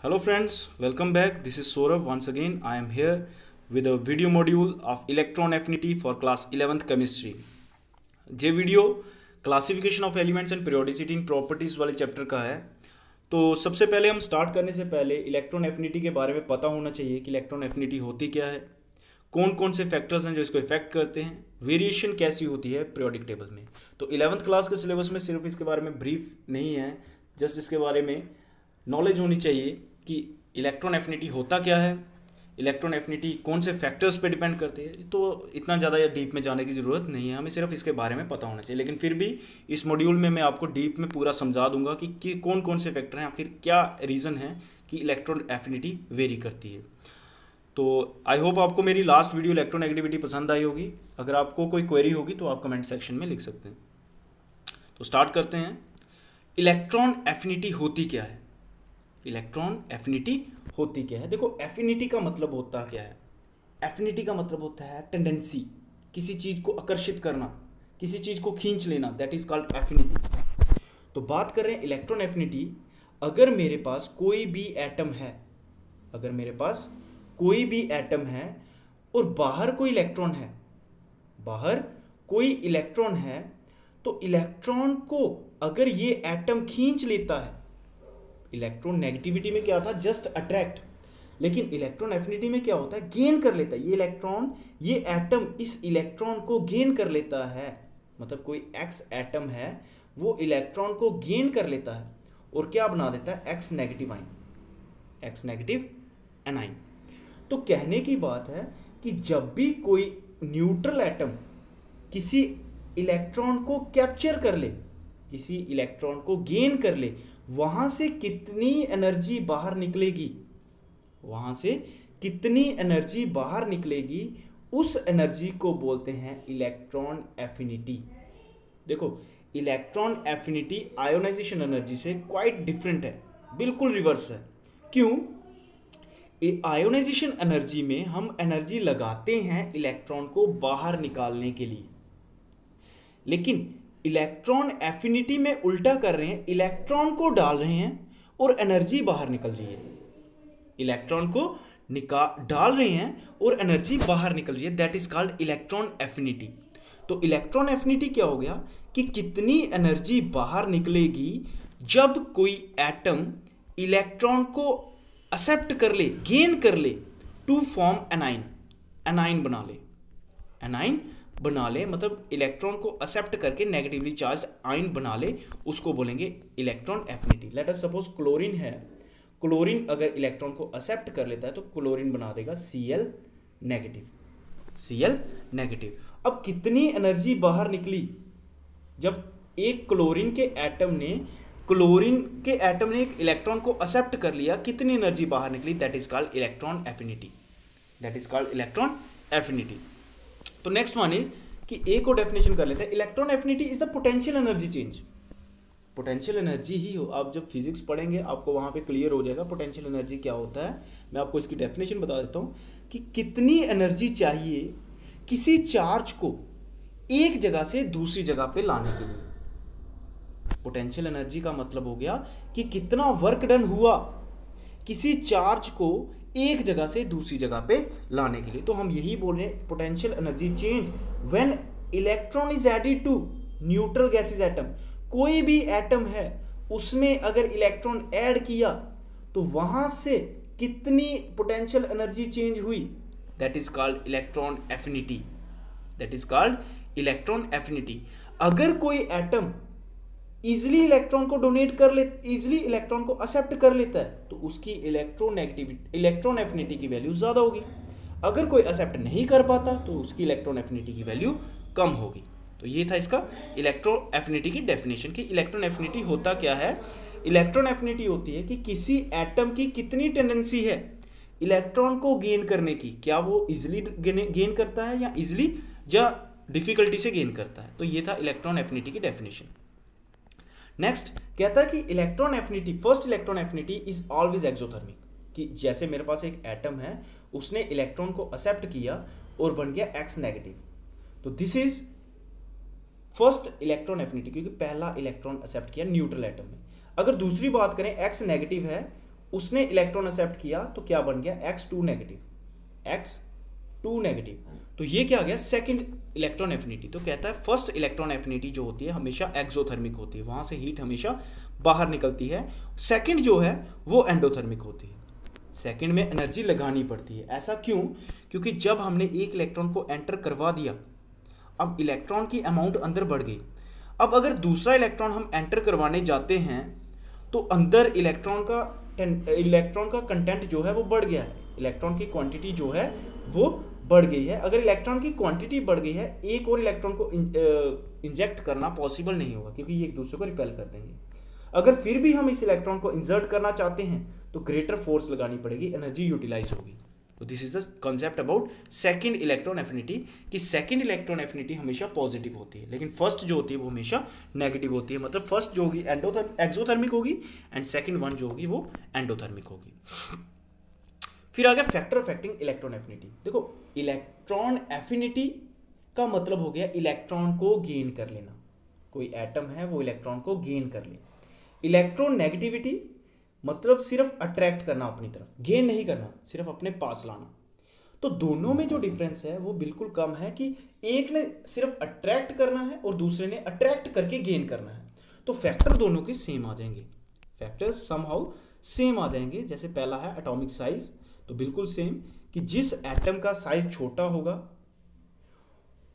Hello friends, welcome back. This is Saurabh once again. I am here with a video module of electron affinity for class 11th chemistry. ये video classification of elements and periodicity in properties वाले chapter का है। तो सबसे पहले हम start करने से पहले इलेक्ट्रॉन एफिनिटी के बारे में पता होना चाहिए कि इलेक्ट्रॉन एफिनिटी होती क्या है, कौन कौन से फैक्टर्स हैं जो इसको इफेक्ट करते हैं, वेरिएशन कैसी होती है पीरियोडिक टेबल में। तो 11th क्लास के सिलेबस में सिर्फ इसके बारे में ब्रीफ नहीं है, जस्ट इसके बारे में नॉलेज होनी चाहिए कि इलेक्ट्रॉन एफिनिटी होता क्या है, इलेक्ट्रॉन एफिनिटी कौन से फैक्टर्स पे डिपेंड करती है। तो इतना ज़्यादा या डीप में जाने की ज़रूरत नहीं है, हमें सिर्फ इसके बारे में पता होना चाहिए। लेकिन फिर भी इस मॉड्यूल में मैं आपको डीप में पूरा समझा दूंगा कि कौन कौन से फैक्टर हैं, आखिर क्या रीज़न है कि इलेक्ट्रॉन एफिनिटी वेरी करती है। तो आई होप आपको मेरी लास्ट वीडियो इलेक्ट्रोनेगेटिविटी पसंद आई होगी। अगर आपको कोई क्वेरी होगी तो आप कमेंट सेक्शन में लिख सकते हैं। तो स्टार्ट करते हैं। इलेक्ट्रॉन एफिनिटी होती क्या है? इलेक्ट्रॉन एफिनिटी होती क्या है? देखो, एफिनिटी का मतलब होता क्या है? एफिनिटी का मतलब होता है टेंडेंसी, किसी चीज को आकर्षित करना, किसी चीज को खींच लेना, दैट इज कॉल्ड एफिनिटी। तो बात कर रहे हैं इलेक्ट्रॉन एफिनिटी। अगर मेरे पास कोई भी एटम है, अगर मेरे पास कोई भी एटम है और बाहर कोई इलेक्ट्रॉन है, बाहर कोई इलेक्ट्रॉन है, तो इलेक्ट्रॉन को अगर ये एटम खींच लेता है, इलेक्ट्रॉन नेगेटिविटी में क्या था? Just attract. लेकिन इलेक्ट्रॉन एफिनिटी में क्या होता है? गेन कर लेता है। ये इलेक्ट्रॉन, ये एटम इस इलेक्ट्रॉन को गेन कर लेता है। मतलब कोई एक्स एटम है, वो इलेक्ट्रॉन को गेन कर लेता है और क्या बना देता है? X negative ion, x negative A9. तो कहने की बात है कि जब भी कोई न्यूट्रल एटम किसी इलेक्ट्रॉन को कैप्चर कर ले, किसी इलेक्ट्रॉन को गेन कर ले, वहां से कितनी एनर्जी बाहर निकलेगी, वहां से कितनी एनर्जी बाहर निकलेगी, उस एनर्जी को बोलते हैं इलेक्ट्रॉन एफिनिटी। देखो, इलेक्ट्रॉन एफिनिटी आयोनाइजेशन एनर्जी से क्वाइट डिफरेंट है, बिल्कुल रिवर्स है। क्यों? आयोनाइजेशन एनर्जी में हम एनर्जी लगाते हैं इलेक्ट्रॉन को बाहर निकालने के लिए, लेकिन इलेक्ट्रॉन एफिनिटी में उल्टा कर रहे हैं, इलेक्ट्रॉन को डाल रहे हैं और एनर्जी बाहर निकल रही है। इलेक्ट्रॉन को डाल रहे हैं और एनर्जी बाहर निकल रही है, that is called electron affinity. तो इलेक्ट्रॉन एफिनिटी क्या हो गया कि कितनी एनर्जी बाहर निकलेगी जब कोई एटम इलेक्ट्रॉन को एक्सेप्ट कर ले, गेन कर ले, टू फॉर्म एनाइन, एनाइन बना ले, एनाइन बना ले, मतलब इलेक्ट्रॉन को एक्सेप्ट करके नेगेटिवली चार्ज आयन बना ले, उसको बोलेंगे electron affinity. Let us suppose chlorine है, क्लोरीन अगर इलेक्ट्रॉन को एक्सेप्ट कर लेता है तो क्लोरीन बना देगा Cl नेगेटिव, Cl नेगेटिव। अब कितनी एनर्जी बाहर निकली जब एक क्लोरीन के एटम ने एक इलेक्ट्रॉन को एक्सेप्ट कर लिया, कितनी एनर्जी बाहर निकली? That is called electron affinity, that is called electron affinity. तो नेक्स्ट वन इज कि एक और डेफिनेशन कर लेते हैं। Electron affinity is the potential energy change. Potential energy ही हो, आप जब फिजिक्स पढ़ेंगे आपको वहां पे क्लियर हो जाएगा पोटेंशियल एनर्जी क्या होता है। मैं आपको इसकी डेफिनेशन बता देता हूं कि कितनी एनर्जी चाहिए किसी चार्ज को एक जगह से दूसरी जगह पे लाने के लिए। पोटेंशियल एनर्जी का मतलब हो गया कि कितना वर्क डन हुआ किसी चार्ज को एक जगह से दूसरी जगह पे लाने के लिए। तो हम यही बोल रहे हैं potential energy change when electron is added to neutral gases atom. कोई भी एटम है उसमें अगर इलेक्ट्रॉन ऐड किया तो वहां से कितनी पोटेंशियल एनर्जी चेंज हुई? That is called electron affinity, that is called electron affinity. अगर कोई एटम इजिली इलेक्ट्रॉन को डोनेट कर ले, इजिली इलेक्ट्रॉन को एक्सेप्ट कर लेता है, तो उसकी इलेक्ट्रॉन एफिनिटी की वैल्यू ज्यादा होगी। अगर कोई एक्सेप्ट नहीं कर पाता तो उसकी इलेक्ट्रॉन एफिनिटी की वैल्यू कम होगी। तो ये था इसका इलेक्ट्रॉन एफिनिटी की डेफिनेशन कि इलेक्ट्रॉन एफिनिटी होता क्या है। इलेक्ट्रॉन एफिनिटी होती है कि किसी एटम की कितनी टेंडेंसी है इलेक्ट्रॉन को गेन करने की, क्या वो इजिली गेन करता है या इजिली या डिफिकल्टी से गेन करता है। तो ये था इलेक्ट्रॉन एफिनिटी की डेफिनेशन। नेक्स्ट कहता है कि electron affinity, first electron affinity is always exothermic. कि जैसे मेरे पास एक एटम है, उसने इलेक्ट्रॉन को एक्सेप्ट किया और बन गया एक्स नेगेटिव, तो this is first electron affinity, क्योंकि पहला इलेक्ट्रॉन एक्सेप्ट किया न्यूट्रल एटम में। अगर दूसरी बात करें, एक्स नेगेटिव है उसने इलेक्ट्रॉन एक्सेप्ट किया तो क्या बन गया, X2 नेगेटिव, X2 नेगेटिव। तो ये क्या आ गया, सेकंड इलेक्ट्रॉन एफिनिटी। तो कहता है फर्स्ट इलेक्ट्रॉन एफिनिटी जो होती है हमेशा एक्सोथर्मिक होती है, वहां से हीट हमेशा बाहर निकलती है। सेकंड जो है वो एंडोथर्मिक होती है, सेकंड में एनर्जी लगानी पड़ती है। ऐसा क्यों, क्योंकि जब हमने एक इलेक्ट्रॉन को एंटर करवा दिया, अब इलेक्ट्रॉन की अमाउंट अंदर बढ़ गई। अब अगर दूसरा इलेक्ट्रॉन हम एंटर करवाने जाते हैं तो अंदर इलेक्ट्रॉन का कंटेंट जो है वो बढ़ गया है, इलेक्ट्रॉन की क्वांटिटी जो है वो बढ़ गई है। अगर इलेक्ट्रॉन की क्वांटिटी बढ़ गई है, एक और इलेक्ट्रॉन को इंजेक्ट करना पॉसिबल नहीं होगा, क्योंकि ये एक दूसरे को रिपेल कर देंगे। अगर फिर भी हम इस इलेक्ट्रॉन को इंसर्ट करना चाहते हैं तो ग्रेटर फोर्स लगानी पड़ेगी, एनर्जी यूटिलाइज होगी। तो this is the concept about second electron affinity, कि सेकंड इलेक्ट्रॉन एफिनिटी हमेशा पॉजिटिव होती है, लेकिन फर्स्ट जो होती है वो हमेशा नेगेटिव होती है। मतलब फर्स्ट जो होगी एक्सोथर्मिक होगी एंड सेकंड वन जो होगी वो एंडोथर्मिक होगी। फिर आ गया फैक्टर अफेक्टिंग इलेक्ट्रॉन एफिनिटी। देखो, इलेक्ट्रॉन एफिनिटी का मतलब हो गया इलेक्ट्रॉन को गेन कर लेना, कोई एटम है वो इलेक्ट्रॉन को गेन कर ले। इलेक्ट्रॉन नेगेटिविटी मतलब सिर्फ अट्रैक्ट करना अपनी तरफ, गेन नहीं करना, सिर्फ अपने पास लाना। तो दोनों में जो डिफरेंस है वो बिल्कुल कम है, कि एक ने सिर्फ अट्रैक्ट करना है और दूसरे ने अट्रैक्ट करके गेन करना है। तो फैक्टर दोनों के सेम आ जाएंगे, फैक्टर्स समहाउ सेम आ जाएंगे। जैसे पहला है एटॉमिक साइज, तो बिल्कुल सेम, कि जिस एटम का साइज छोटा होगा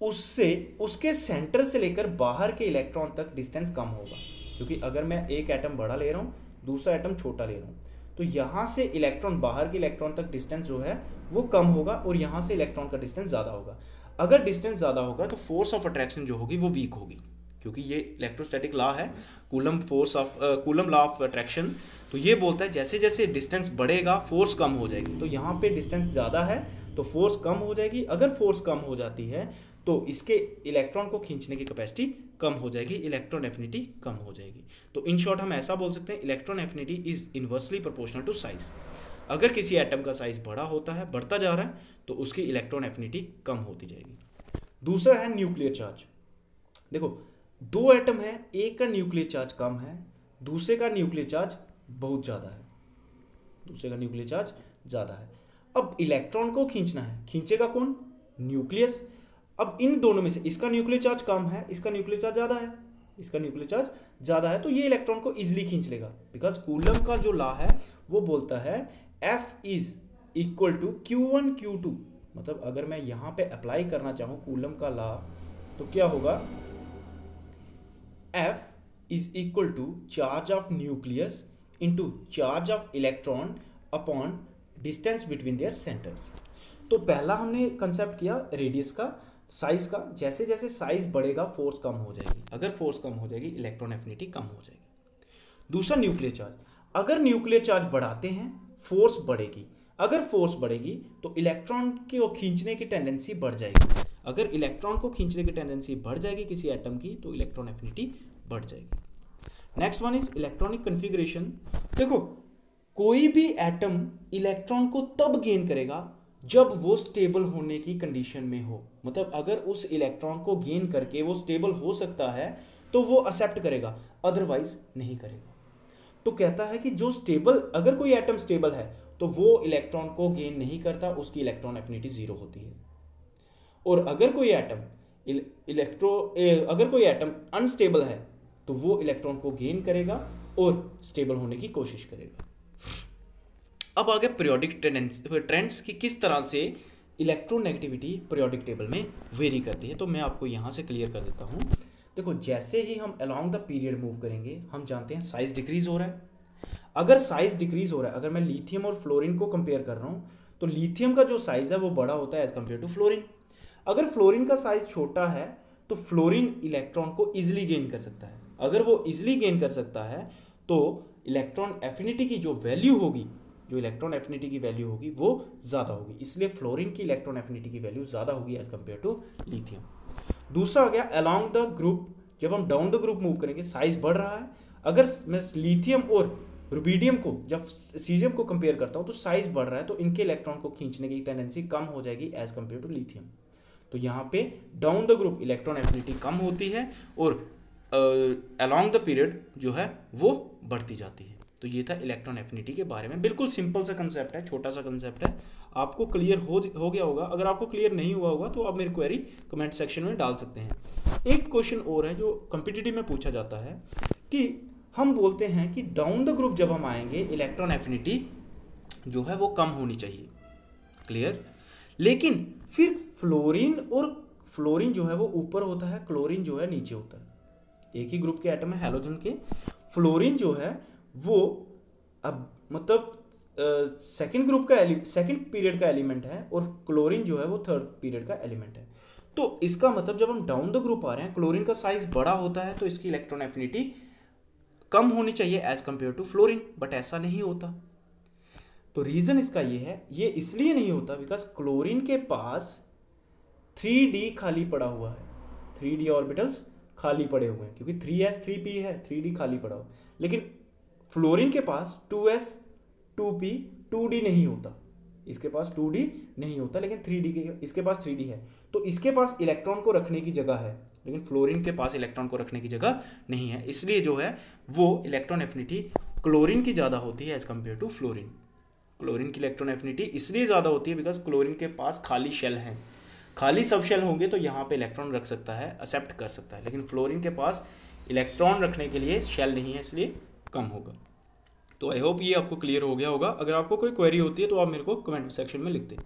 उससे उसके सेंटर से लेकर बाहर के इलेक्ट्रॉन तक डिस्टेंस कम होगा। क्योंकि अगर मैं एक एटम बड़ा ले रहा हूं, दूसरा एटम छोटा ले रहा हूं, तो यहां से इलेक्ट्रॉन बाहर के इलेक्ट्रॉन तक डिस्टेंस जो है वो कम होगा और यहां से इलेक्ट्रॉन का डिस्टेंस ज्यादा होगा। अगर डिस्टेंस ज्यादा होगा तो फोर्स ऑफ अट्रैक्शन जो होगी वो वीक होगी, क्योंकि ये इलेक्ट्रोस्टैटिक लॉ है, कूलम लॉ ऑफ अट्रैक्शन। तो ये बोलता है जैसे जैसे डिस्टेंस बढ़ेगा फोर्स कम हो जाएगी। तो यहाँ पे डिस्टेंस ज़्यादा है तो फोर्स कम हो जाएगी। अगर फोर्स कम हो जाती है तो इसके इलेक्ट्रॉन को खींचने की कैपेसिटी कम हो जाएगी, इलेक्ट्रॉन एफिनिटी कम हो जाएगी। तो इन शॉर्ट हम ऐसा बोल सकते हैं, electron affinity is inversely proportional to size. अगर किसी एटम का साइज बड़ा होता है, बढ़ता जा रहा है, तो उसकी इलेक्ट्रॉन एफिनिटी कम होती जाएगी। दूसरा है न्यूक्लियर चार्ज। देखो, दो एटम है, एक का न्यूक्लियर चार्ज कम है, दूसरे का न्यूक्लियर चार्ज बहुत ज़्यादा है, दूसरे का न्यूक्लियर चार्ज ज़्यादा है। अब इलेक्ट्रॉन को खींचना है, खींचेगा कौन? न्यूक्लियस। अब इन दोनों में से इसका न्यूक्लियर चार्ज कम है, इसका न्यूक्लियर चार्ज ज़्यादा है, इसका न्यूक्लियर चार्ज ज़्यादा है, तो ये इलेक्ट्रॉन को इजिली खींच लेगा। बिकॉज कूलम का जो लॉ है वो बोलता है F is equal to Q1 Q2। मतलब अगर मैं यहाँ पे अप्लाई करना चाहूँ कूलम का लॉ तो क्या होगा, F is equal to charge of nucleus into charge of electron upon distance between their centers। तो पहला हमने कंसेप्ट किया रेडियस का, साइज का। जैसे जैसे साइज बढ़ेगा फोर्स कम हो जाएगी, अगर फोर्स कम हो जाएगी इलेक्ट्रॉन एफिनिटी कम हो जाएगी। दूसरा न्यूक्लियर चार्ज, अगर न्यूक्लियर चार्ज बढ़ाते हैं फोर्स बढ़ेगी, अगर फोर्स बढ़ेगी तो इलेक्ट्रॉन को खींचने की टेंडेंसी बढ़ जाएगी। अगर इलेक्ट्रॉन को खींचने की टेंडेंसी बढ़ जाएगी किसी एटम की तो इलेक्ट्रॉन एफिनिटी बढ़ जाएगी। Next one is electronic configuration. देखो, कोई भी एटम इलेक्ट्रॉन को तब गेन करेगा जब वो स्टेबल होने की कंडीशन में हो। मतलब अगर उस इलेक्ट्रॉन को गेन करके वो स्टेबल हो सकता है तो वो एक्सेप्ट करेगा, अदरवाइज नहीं करेगा। तो कहता है कि जो स्टेबल, अगर कोई एटम स्टेबल है तो वो इलेक्ट्रॉन को गेन नहीं करता, उसकी इलेक्ट्रॉन एफिनिटी जीरो होती है। और अगर कोई एटम अनस्टेबल है तो वो इलेक्ट्रॉन को गेन करेगा और स्टेबल होने की कोशिश करेगा। अब आगे पीरियोडिक ट्रेंड्स की किस तरह से इलेक्ट्रोनेगेटिविटी पीरियोडिक टेबल में वेरी करती है, तो मैं आपको यहाँ से क्लियर कर देता हूँ। देखो, जैसे ही हम अलोंग द पीरियड मूव करेंगे हम जानते हैं साइज डिक्रीज हो रहा है। अगर साइज डिक्रीज हो रहा है, अगर मैं लिथियम और फ्लोरीन को कंपेयर कर रहा हूँ तो लिथियम का जो साइज है वो बड़ा होता है एज कम्पेयर टू फ्लोरीन। अगर फ्लोरीन का साइज छोटा है तो फ्लोरीन इलेक्ट्रॉन को इजिली गेन कर सकता है। अगर वो इजिली गेन कर सकता है तो इलेक्ट्रॉन एफिनिटी की जो वैल्यू होगी, जो इलेक्ट्रॉन एफिनिटी की वैल्यू होगी वो ज़्यादा होगी। इसलिए फ्लोरीन की इलेक्ट्रॉन एफिनिटी की वैल्यू ज़्यादा होगी एज कम्पेयर टू लिथियम। दूसरा आ गया अलोंग द ग्रुप। जब हम डाउन द ग्रुप मूव करेंगे साइज बढ़ रहा है। अगर मैं लिथियम और रुबीडियम को, जब सीजियम को कंपेयर करता हूँ तो साइज बढ़ रहा है, तो इनके इलेक्ट्रॉन को खींचने की टेंडेंसी कम हो जाएगी एज कम्पेयर टू लिथियम। तो यहाँ पे down the group electron affinity कम होती है और अलोंग द पीरियड जो है वो बढ़ती जाती है। तो ये था इलेक्ट्रॉन एफिनिटी के बारे में। बिल्कुल सिंपल सा कंसेप्ट है, छोटा सा कंसेप्ट है, आपको क्लियर हो गया होगा। अगर आपको क्लियर नहीं हुआ होगा तो आप मेरी क्वेरी कमेंट सेक्शन में डाल सकते हैं। एक क्वेश्चन और है जो कॉम्पिटिटिव में पूछा जाता है कि हम बोलते हैं कि डाउन द ग्रुप जब हम आएंगे इलेक्ट्रॉन एफिनिटी जो है वो कम होनी चाहिए, क्लियर। लेकिन फिर फ्लोरीन जो है वो ऊपर होता है, क्लोरीन जो है नीचे होता है। एक ही ग्रुप के एटम है हैलोजन के, फ्लोरीन जो है वो अब मतलब सेकंड पीरियड का एलिमेंट है और क्लोरीन जो है वो थर्ड पीरियड का एलिमेंट है। तो इसका मतलब जब हम डाउन द ग्रुप आ रहे हैं, क्लोरीन का साइज बड़ा होता है तो इसकी इलेक्ट्रॉन एफिनिटी कम होनी चाहिए as compare to fluorine, but ऐसा नहीं होता। तो रीजन इसका ये है, ये इसलिए नहीं होता बिकॉज क्लोरीन के पास 3d खाली पड़ा हुआ है, 3d ऑर्बिटल्स खाली पड़े हुए हैं, क्योंकि 3s 3p है, 3d खाली पड़ा हुआ। लेकिन फ्लोरीन के पास 2s 2p 2d नहीं होता, इसके पास 2d नहीं होता, लेकिन 3d के इसके पास 3d है। तो इसके पास इलेक्ट्रॉन को रखने की जगह है, लेकिन फ्लोरीन के पास इलेक्ट्रॉन को रखने की जगह नहीं है। इसलिए जो है वो इलेक्ट्रॉन एफिनिटी क्लोरीन की ज़्यादा होती है as compare to fluorine. Chlorine की इलेक्ट्रॉन एफिनिटी इसलिए ज़्यादा होती है बिकॉज क्लोरीन के पास खाली शेल है, खाली सब शेल होंगे तो यहाँ पे इलेक्ट्रॉन रख सकता है, एक्सेप्ट कर सकता है, लेकिन फ्लोरीन के पास इलेक्ट्रॉन रखने के लिए शेल नहीं है, इसलिए कम होगा। तो आई होप ये आपको क्लियर हो गया होगा। अगर आपको कोई क्वेरी होती है तो आप मेरे को कमेंट सेक्शन में लिख दें।